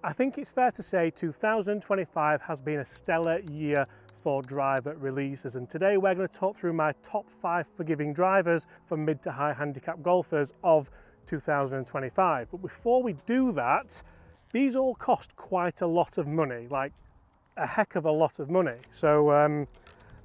I think it's fair to say 2025 has been a stellar year for driver releases, and today we're going to talk through my top 5 forgiving drivers for mid to high handicap golfers of 2025. But before we do that, these all cost quite a lot of money, like a heck of a lot of money. So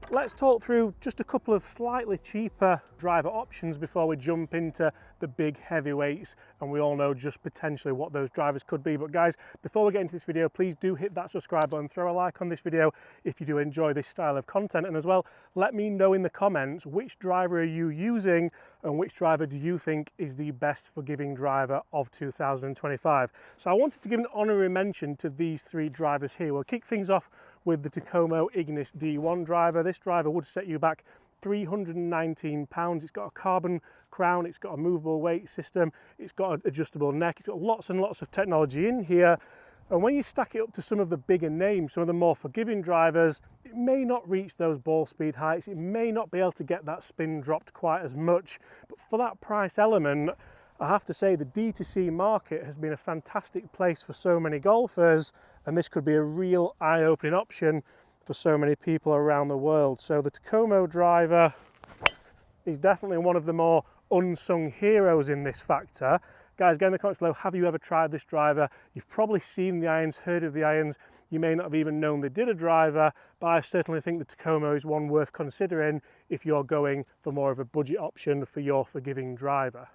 let's talk through just a couple of slightly cheaper driver options before we jump into the big heavyweights, and we all know just potentially what those drivers could be. But guys, before we get into this video, please do hit that subscribe button, throw a like on this video if you do enjoy this style of content, and as well, let me know in the comments which driver are you using and which driver do you think is the best forgiving driver of 2025. So I wanted to give an honorary mention to these 3 drivers here. We'll kick things off with the Tacoma Ignis D1 driver. This driver would set you back £319. It's got a carbon crown, it's got a movable weight system, it's got an adjustable neck, it's got lots and lots of technology in here. And when you stack it up to some of the bigger names, some of the more forgiving drivers, it may not reach those ball speed heights, it may not be able to get that spin dropped quite as much, but for that price element, I have to say the D2C market has been a fantastic place for so many golfers, and this could be a real eye-opening option for so many people around the world. So the Tacoma driver is definitely one of the more unsung heroes in this factor. Guys, get in the comments below, have you ever tried this driver? You've probably seen the irons, heard of the irons, you may not have even known they did a driver, but I certainly think the Tacoma is one worth considering if you're going for more of a budget option for your forgiving driver.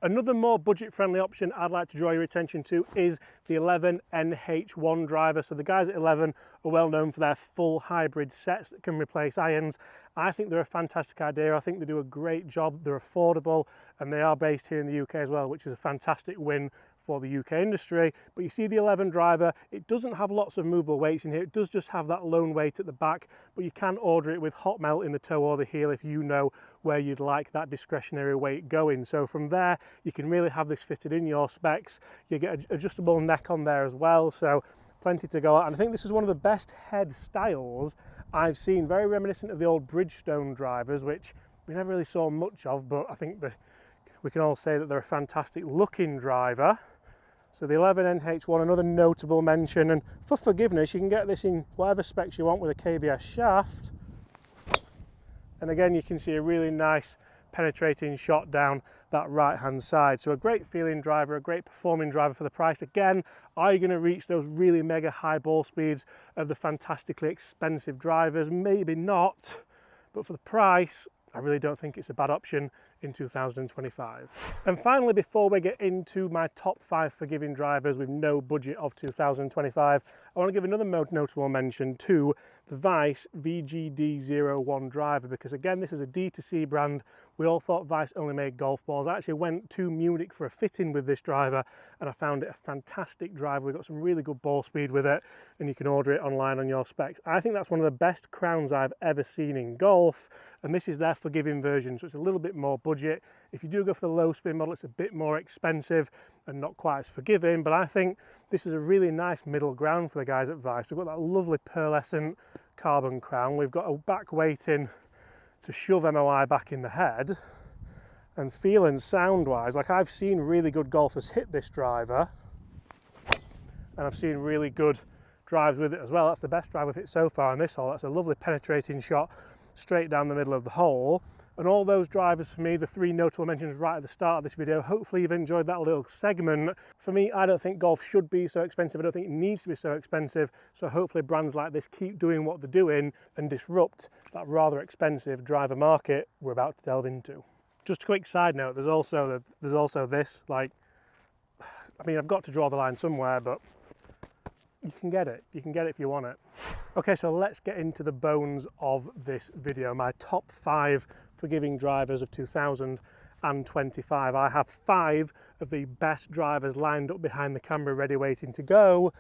Another more budget-friendly option I'd like to draw your attention to is the 11 NH1 driver. So the guys at 11 are well known for their full hybrid sets that can replace irons. I think they're a fantastic idea. I think they do a great job. They're affordable, and they are based here in the UK as well, which is a fantastic win for the UK industry. But you see the 11 driver, it doesn't have lots of movable weights in here. It does just have that lone weight at the back, but you can order it with hot melt in the toe or the heel if you know where you'd like that discretionary weight going. So from there, you can really have this fitted in your specs. You get an adjustable neck on there as well, so plenty to go at. And I think this is one of the best head styles I've seen, very reminiscent of the old Bridgestone drivers, which we never really saw much of, but I think we can all say that they're a fantastic looking driver. So the 11 NH1, another notable mention, and for forgiveness you can get this in whatever specs you want with a KBS shaft, and again you can see a really nice penetrating shot down that right hand side. So a great feeling driver, a great performing driver for the price. Again, are you going to reach those really mega high ball speeds of the fantastically expensive drivers? Maybe not, but for the price I really don't think it's a bad option in 2025. And finally, before we get into my top 5 forgiving drivers with no budget of 2025, I want to give another notable mention to the Vice VGD01 driver, because again, this is a D2C brand. We all thought Vice only made golf balls. I actually went to Munich for a fitting with this driver, and I found it a fantastic driver. We've got some really good ball speed with it, and you can order it online on your specs. I think that's one of the best crowns I've ever seen in golf, and this is their forgiving version, so it's a little bit more budget. If you do go for the low spin model, it's a bit more expensive and not quite as forgiving, but I think this is a really nice middle ground for the guys at Vice. We've got that lovely pearlescent carbon crown, we've got a back weighting to shove MOI back in the head, and feel and sound wise, like I've seen really good golfers hit this driver, and I've seen really good drives with it as well. That's the best drive we've hit so far in this hole. That's a lovely penetrating shot straight down the middle of the hole. And all those drivers for me, the 3 notable mentions right at the start of this video, hopefully you've enjoyed that little segment. For me, I don't think golf should be so expensive. I don't think it needs to be so expensive. So hopefully brands like this keep doing what they're doing and disrupt that rather expensive driver market we're about to delve into. Just a quick side note, there's also this, like, I mean, I've got to draw the line somewhere, but you can get it. You can get it if you want it. Okay, so let's get into the bones of this video. My top 5 forgiving drivers of 2025. I have 5 of the best drivers lined up behind the camera, ready waiting to go.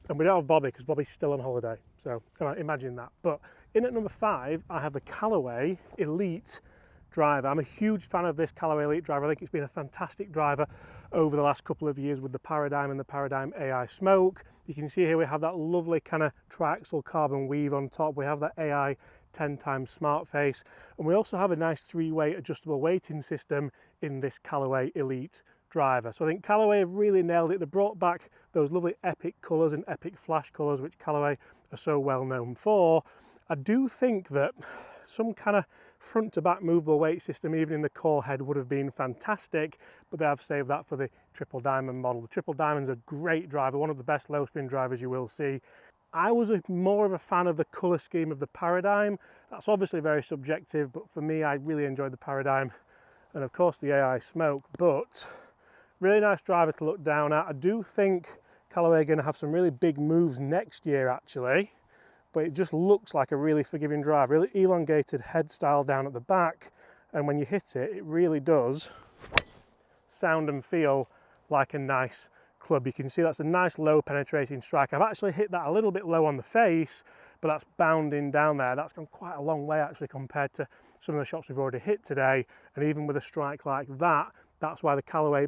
And we don't have Bobby because Bobby's still on holiday. So imagine that. But in at number 5, I have the Callaway Elite driver. I'm a huge fan of this Callaway Elite driver. I think it's been a fantastic driver over the last couple of years with the Paradigm and the Paradigm AI Smoke. You can see here we have that lovely kind of triaxial carbon weave on top. We have that AI 10 times smart face, and we also have a nice 3-way adjustable weighting system in this Callaway Elite driver. So I think Callaway have really nailed it. They brought back those lovely epic colours and epic flash colours, which Callaway are so well known for. I do think that some kind of front to back movable weight system, even in the core head, would have been fantastic, but they have saved that for the Triple Diamond model. The Triple Diamond's a great driver, one of the best low spin drivers you will see. I was more of a fan of the colour scheme of the Paradigm. That's obviously very subjective, but for me, I really enjoyed the Paradigm, and of course the AI Smoke. But really nice driver to look down at. I do think Callaway are going to have some really big moves next year actually, but it just looks like a really forgiving drive, really elongated head style down at the back, and when you hit it, it really does sound and feel like a nice club. You can see that's a nice low penetrating strike. I've actually hit that a little bit low on the face, but that's bounding down there. That's gone quite a long way actually compared to some of the shots we've already hit today, and even with a strike like that, that's why the Callaway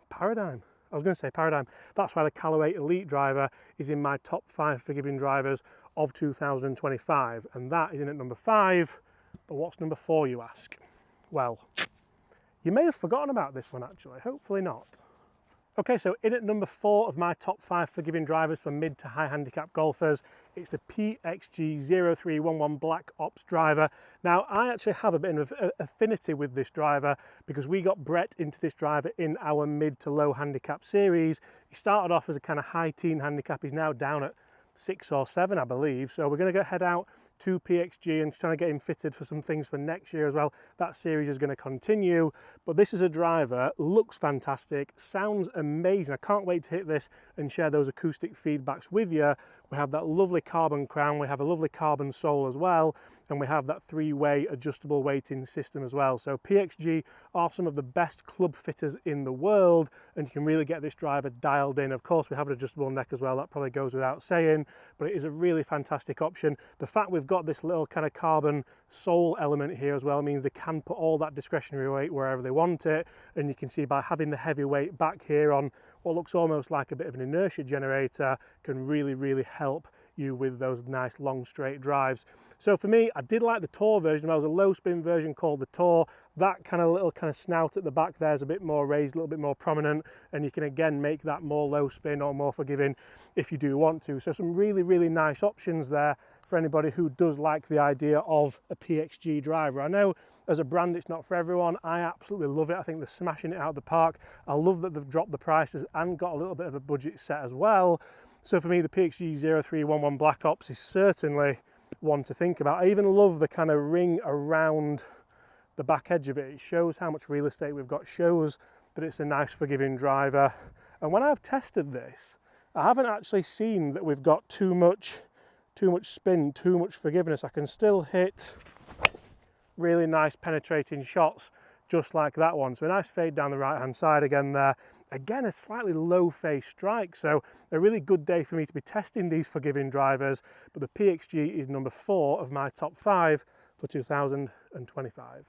Paradigm, I was going to say Paradigm, that's why the Callaway Elite driver is in my top 5 forgiving drivers of 2025, and that is in at number 5. But what's number 4, you ask? Well, you may have forgotten about this one actually, hopefully not. Okay, so in at number 4 of my top 5 forgiving drivers for mid to high handicap golfers, it's the PXG 0311 Black Ops driver. Now, I actually have a bit of affinity with this driver because we got Brett into this driver in our mid to low handicap series. He started off as a kind of high teen handicap. He's now down at 6 or 7, I believe. So we're going to go head out to PXG and trying to get him fitted for some things for next year as well. That series is going to continue, but this is a driver, looks fantastic, sounds amazing. I can't wait to hit this and share those acoustic feedbacks with you. We have that lovely carbon crown, we have a lovely carbon sole as well, and we have that 3-way adjustable weighting system as well. So PXG are some of the best club fitters in the world, and you can really get this driver dialed in. Of course, we have an adjustable neck as well, that probably goes without saying, but it is a really fantastic option. The fact we've got this little kind of carbon sole element here as well means they can put all that discretionary weight wherever they want it, and you can see by having the heavy weight back here on what looks almost like a bit of an inertia generator can really help you with those nice long straight drives. So for me, I did like the Tour version. There was a low spin version called the Tour. That kind of little kind of snout at the back there is a bit more raised, a little bit more prominent, and you can again make that more low spin or more forgiving if you do want to. So some really nice options there for anybody who does like the idea of a PXG driver. I know as a brand it's not for everyone. I absolutely love it. I think they're smashing it out of the park. I love that they've dropped the prices and got a little bit of a budget set as well. So for me, the PXG 0311 Black Ops is certainly one to think about. I even love the kind of ring around the back edge of it. It shows how much real estate we've got, shows that it's a nice forgiving driver. And when I've tested this, I haven't actually seen that we've got too much spin, too much forgiveness. I can still hit really nice penetrating shots just like that one. So a nice fade down the right hand side again there. Again, a slightly low face strike, so a really good day for me to be testing these forgiving drivers, but the PXG is number 4 of my top 5 for 2025.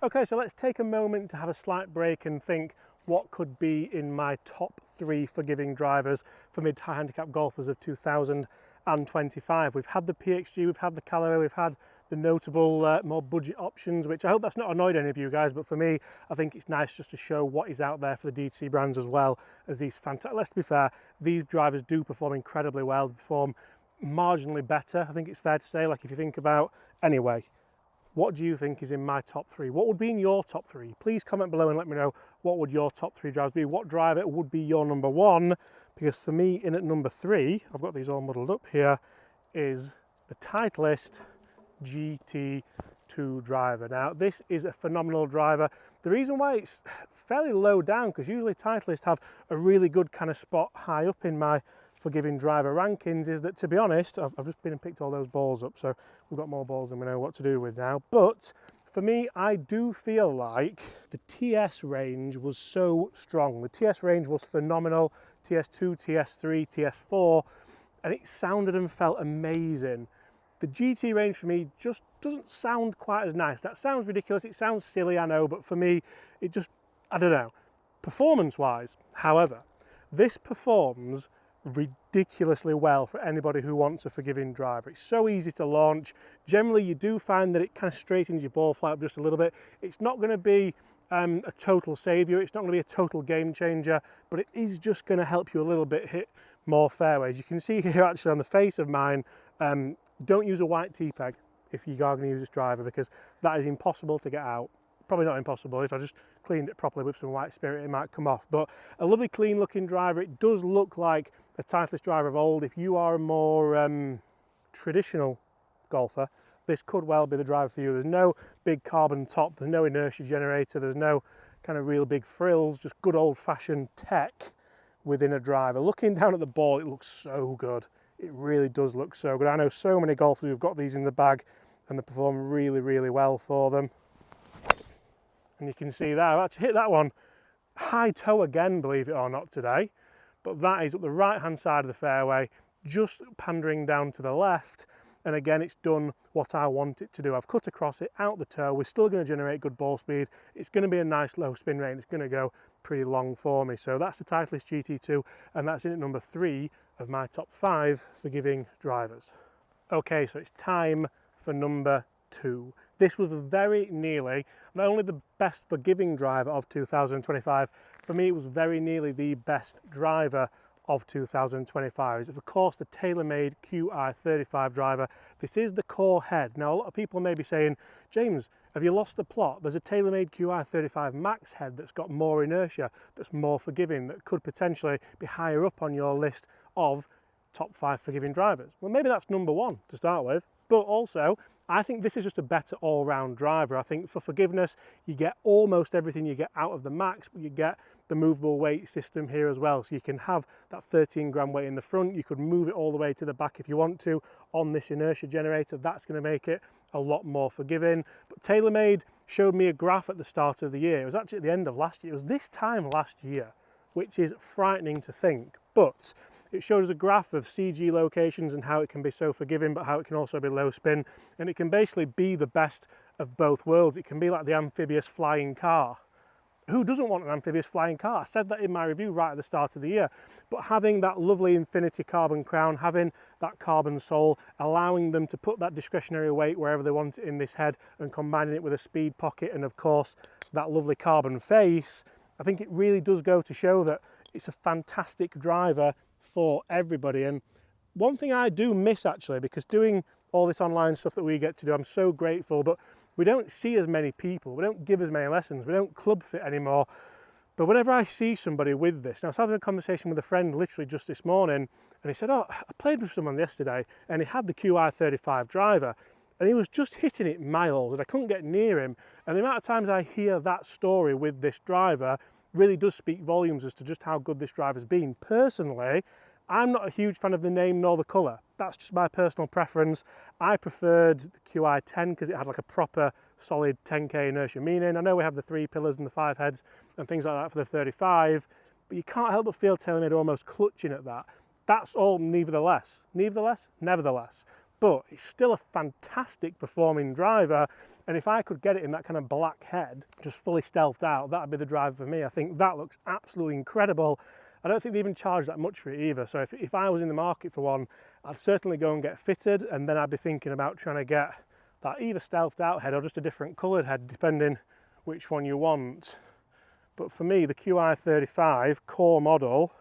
Okay, so let's take a moment to have a slight break and think what could be in my top 3 forgiving drivers for mid to high handicap golfers of 2025. We've had the PXG, we've had the Callaway, we've had the notable more budget options, which I hope that's not annoyed any of you guys, but for me, I think it's nice just to show what is out there for the DTC brands as well as these fantastic. Let's be fair, these drivers do perform incredibly well, they perform marginally better, I think it's fair to say. Like if you think about, anyway, what do you think is in my top 3? What would be in your top 3? Please comment below and let me know what would your top 3 drivers be. What driver would be your number 1? Because for me, in at number 3, I've got these all muddled up here, is the Titleist GT2 driver. Now, this is a phenomenal driver. The reason why it's fairly low down, because usually Titleist have a really good kind of spot high up in my forgiving driver rankings, is that, to be honest, I've just been and picked all those balls up, so we've got more balls than we know what to do with now. But for me, I do feel like the TS range was so strong. The TS range was phenomenal. TS2, TS3, TS4, and it sounded and felt amazing. The GT range for me just doesn't sound quite as nice. That sounds ridiculous, it sounds silly, I know, but for me, it just, I don't know. Performance-wise, however, this performs ridiculously well for anybody who wants a forgiving driver. It's so easy to launch. Generally, you do find that it kind of straightens your ball flight up just a little bit. It's not going to be a total saviour. It's not going to be a total game changer, but it is just going to help you a little bit hit more fairways. You can see here actually on the face of mine, don't use a white T-peg if you are going to use this driver, because that is impossible to get out. Probably not impossible. If I just cleaned it properly with some white spirit, it might come off. But a lovely clean looking driver. It does look like a Titleist driver of old. If you are a more traditional golfer, this could well be the driver for you. There's no big carbon top, there's no inertia generator, there's no kind of real big frills, just good old-fashioned tech within a driver. Looking down at the ball, it looks so good. It really does look so good. I know so many golfers who've got these in the bag and they perform really, really well for them. And you can see that, I've actually hit that one high toe again, believe it or not, today. But that is up the right-hand side of the fairway, just pandering down to the left. And again, it's done what I want it to do. I've cut across it, out the toe. We're still going to generate good ball speed. It's going to be a nice low spin rate. And it's going to go pretty long for me. So that's the Titleist GT2, and that's in at number 3 of my top 5 forgiving drivers. Okay, so it's time for number 2. This was very nearly not only the best forgiving driver of 2025, for me it was very nearly the best driver of 2025. It's of course the TaylorMade Qi35 driver. This is the core head. Now a lot of people may be saying, James, have you lost the plot? There's a TaylorMade Qi35 Max head that's got more inertia, that's more forgiving, that could potentially be higher up on your list of top 5 forgiving drivers. Well, maybe that's number 1 to start with, but also I think this is just a better all-round driver. I think for forgiveness, you get almost everything you get out of the Max, but you get the movable weight system here as well. So you can have that 13 gram weight in the front. You could move it all the way to the back if you want to on this inertia generator. That's going to make it a lot more forgiving. But TaylorMade showed me a graph at the start of the year. It was actually at the end of last year. It was this time last year, which is frightening to think. But it shows a graph of CG locations and how it can be so forgiving, but how it can also be low spin. And it can basically be the best of both worlds. It can be like the amphibious flying car. Who doesn't want an amphibious flying car? I said that in my review right at the start of the year. But having that lovely infinity carbon crown, having that carbon sole, allowing them to put that discretionary weight wherever they want it in this head, and combining it with a speed pocket and of course that lovely carbon face, I think it really does go to show that it's a fantastic driver for everybody. And one thing I do miss actually, because doing all this online stuff that we get to do, I'm so grateful, but we don't see as many people, we don't give as many lessons, we don't club fit anymore. But whenever I see somebody with this, now I was having a conversation with a friend literally just this morning, and he said, oh, I played with someone yesterday and he had the Qi35 driver and he was just hitting it miles and I couldn't get near him. And the amount of times I hear that story with this driver really does speak volumes as to just how good this driver's been. Personally, I'm not a huge fan of the name nor the colour. That's just my personal preference. I preferred the Qi10 because it had like a proper solid 10k inertia meaning. I know we have the 3 pillars and the 5 heads and things like that for the 35, but you can't help but feel TaylorMade almost clutching at that. That's all nevertheless. Nevertheless. But it's still a fantastic performing driver, and if I could get it in that kind of black head, just fully stealthed out, that'd be the driver for me. I think that looks absolutely incredible. I don't think they even charge that much for it either, so if I was in the market for one, I'd certainly go and get fitted, and then I'd be thinking about trying to get that either stealthed out head or just a different coloured head, depending which one you want. But for me, the Qi35 core model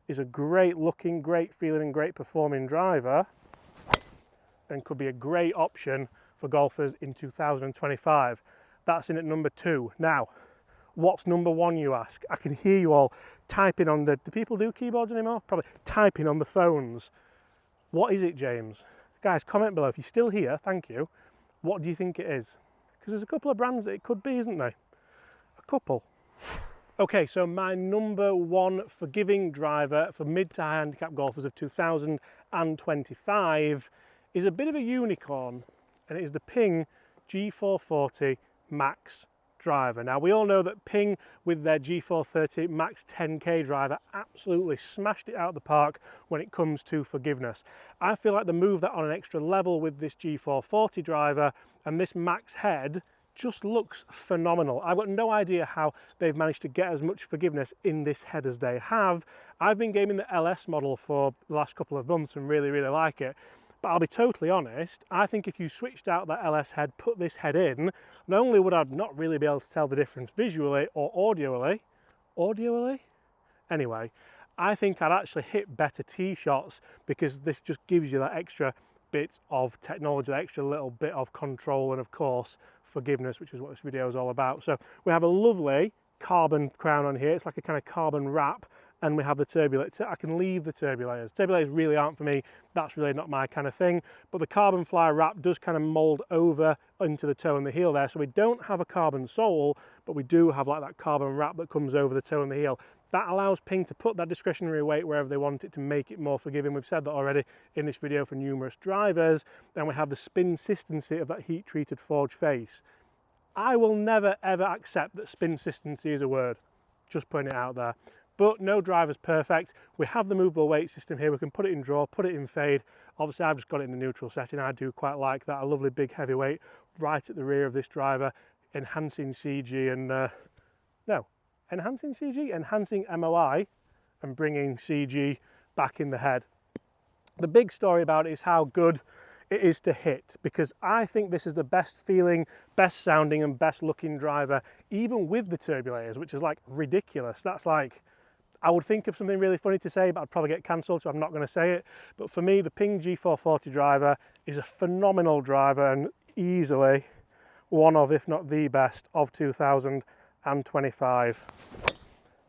is a great looking, great feeling and great performing driver, and could be a great option for golfers in 2025. That's in at number 2. Now, what's number 1, you ask? I can hear you all typing on the... Do people do keyboards anymore? Probably typing on the phones. What is it, James? Guys, comment below. If you're still here, thank you. What do you think it is? Because there's a couple of brands that it could be, isn't there? A couple. Okay, so my number 1 forgiving driver for mid to high handicap golfers of 2025 is a bit of a unicorn, and it is the Ping G440 Max driver. Now we all know that Ping with their G430 Max 10k driver absolutely smashed it out of the park when it comes to forgiveness. I feel like they moved that on an extra level with this G440 driver, and this Max head just looks phenomenal. I've got no idea how they've managed to get as much forgiveness in this head as they have. I've been gaming the LS model for the last couple of months and really like it. But I'll be totally honest, I think if you switched out that LS head, put this head in, not only would I not really be able to tell the difference visually or audioally, anyway, I think I'd actually hit better tee shots because this just gives you that extra bit of technology, that extra little bit of control, and of course forgiveness, which is what this video is all about. So we have a lovely carbon crown on here. It's like a kind of carbon wrap, and we have the turbulate. I can leave the turbulators. Turbulators really aren't for me. That's really not my kind of thing. But the carbon fly wrap does kind of mold over into the toe and the heel there. So we don't have a carbon sole, but we do have like that carbon wrap that comes over the toe and the heel. That allows Ping to put that discretionary weight wherever they want it to make it more forgiving. We've said that already in this video for numerous drivers. Then we have the spin consistency of that heat treated forged face. I will never ever accept that spin consistency is a word. Just putting it out there. But no driver's perfect. We have the movable weight system here. We can put it in draw, put it in fade. Obviously I've just got it in the neutral setting. I do quite like that. A lovely big heavy weight right at the rear of this driver, enhancing CG and enhancing MOI and bringing CG back in the head. The big story about it is how good it is to hit, because I think this is the best feeling, best sounding and best looking driver, even with the turbulators, which is like ridiculous. That's like, I would think of something really funny to say, but I'd probably get cancelled, so I'm not going to say it. But for me, the Ping G440 driver is a phenomenal driver and easily one of, if not the best, of 2025.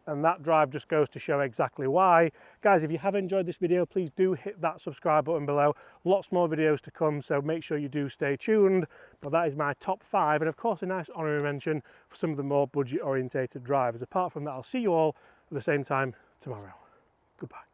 And that drive just goes to show exactly why. Guys, if you have enjoyed this video, please do hit that subscribe button below. Lots more videos to come, so make sure you do stay tuned. But that is my top 5, and of course a nice honorary mention for some of the more budget orientated drivers. Apart from that, I'll see you all at the same time tomorrow. Goodbye.